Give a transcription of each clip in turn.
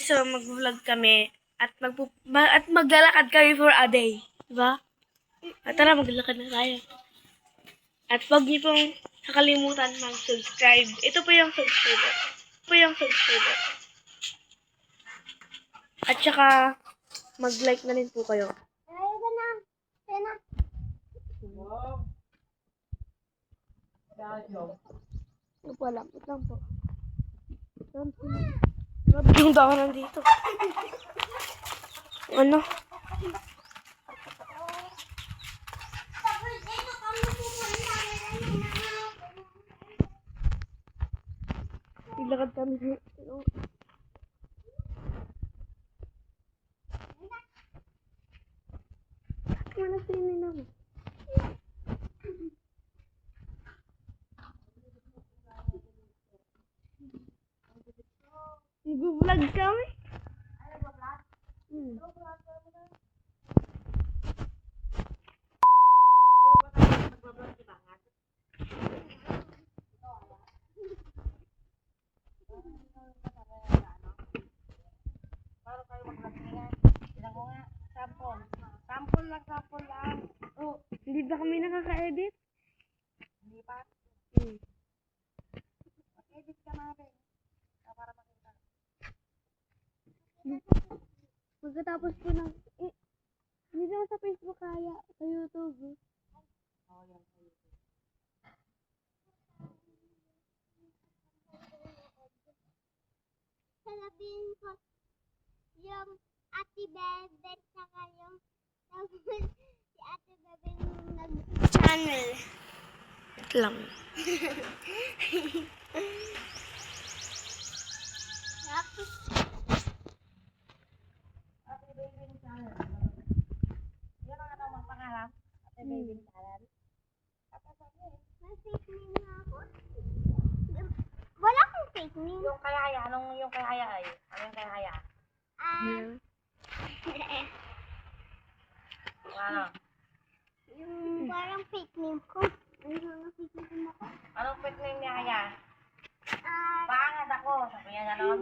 So, mag-vlog kami at maglalakad kami for a day. Diba? At tara, maglalakad na tayo. At huwag niyo pong nakalimutan mag-subscribe. Ito po yung subscriber. At saka, mag-like na rin po kayo. Ito po lang. Ito lang po. Grabe yung daan nandito. Ano? Ilakad kami sa... Wala sinin na mo. Nag-vlog kami. Sample lang. Oh, hindi ba kami nakaka-edit? Hindi pa. Mag-edit ka natin. Para makita. Pagkatapos po ng... hindi naman sa Facebook kaya. Sa YouTube. Oo, yan. Sa YouTube. Sasabihin ko yung Ate Bebe saka yung si Ate Bebe yung nag-channel. Ito lang. Tapos, Ate Baby Channel. Yan ang ano ang pangalan? Ate Baby Channel. Tapos ano eh? may fake name na ako. Wala akong fake name. Yung kay Haya. Anong yung kay Haya ay? Ano yung kay Haya? Ano? Yung parang fake name ko. Ano na fake name ako? Anong pet name ni Haya? Ah, Pangat ako. Sabi niya gano'n.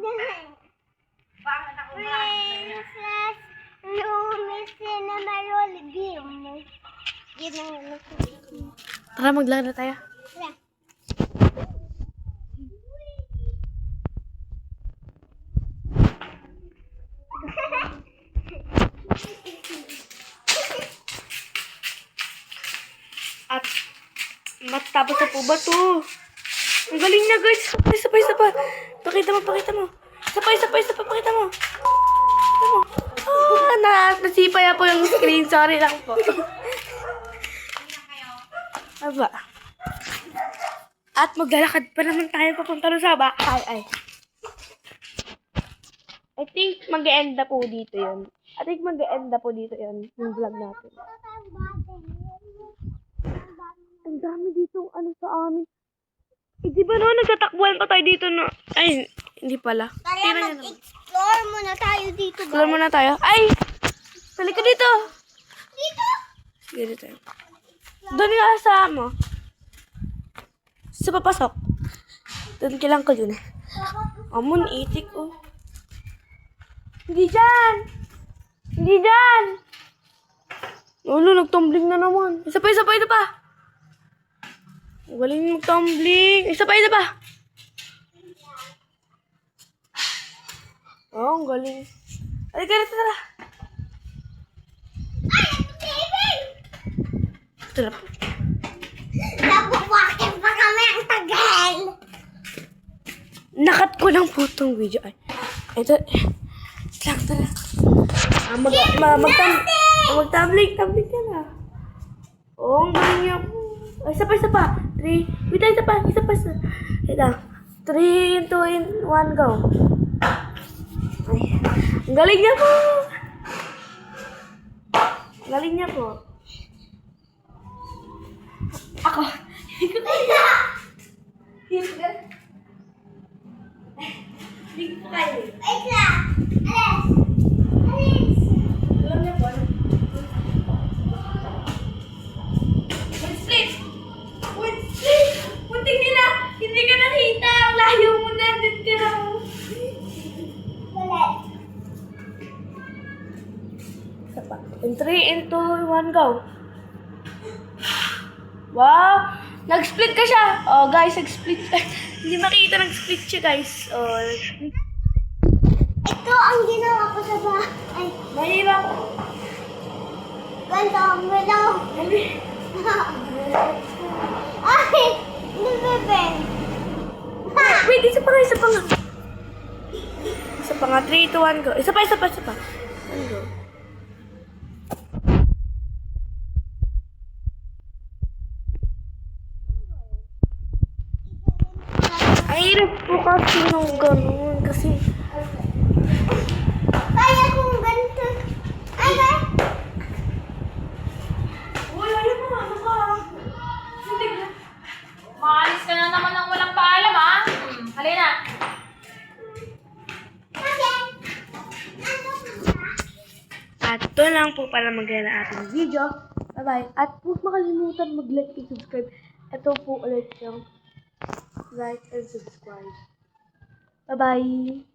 Pangat ako. Princess Lumi Cinema Roll Game. Yun ang ano ko. Tara, maglakad na tayo. Tara. At matapos na po ba to? Ang galing niya, guys. Isa pa. Pakita mo. Isa pa. Pakita mo. Nasipaya po yung screen. Sorry lang po. Aba. At maglalakad pa naman tayo papunta sa bahay. I think mag-e-end na po dito yun. Yung vlog natin. Ang dami dito ano sa amin. Di ba nagtatakbuhan pa tayo dito no? Ay, hindi pala. Kaya mag-explore muna tayo dito. Explore muna tayo. Ay! Balik ka dito! Dito? Sige dito. Doon nga sa mo. Sa papasok. Doon kailang ko dun. Amon, itik oh. Hindi dyan! Ulo, nagtumbling na naman. Isa pa. Ang galing mag-tumbling. Isa pa. Oh, ang galing. Ay, tara. Tara po. Nabuwakin pa kami ang tagal. Nakat ko lang po itong video. Ay, ito. Tara. Mag-tumbling ka na. Oh, ang galing niya po. Ay, isa pa. 3. Wait, isa pa. Ito. 3, 2, 1, go. Ay, ang galing niya po. Ako. Hindi ko kaya. Wait lang. Alis. Alam niya po. Split. Punting nila. Hindi ka nakita. Ang layo mo na. Dito ka na. Ulit. In 3, 2, 1, go. Wow! Nag-split ka siya. Oh, guys, nag-split siya. Hindi makita nag-split siya, guys. Oh, nag-split. Ito ang ginawa ko sa bahay. Mahirap. Ganito, wala. Ay, bebe. Wait, isa pa nga, isa pa nga. Isa pa nga, 3, 2, 1, go. Isa pa, isa pa, isa pa. 1, go. Ang hirap po kasi nung ganun. Kasi, Kaya kung ganito. Ay, ay. uy, ayun na, ano ka? Hindi ka. Maalis ka na naman ng walang paalam, ha? Halina. At ito lang po para mag-gala ating video. Bye-bye. At huwag makalimutan mag-like and subscribe. Ito po ulit yung like and subscribe. Bye-bye.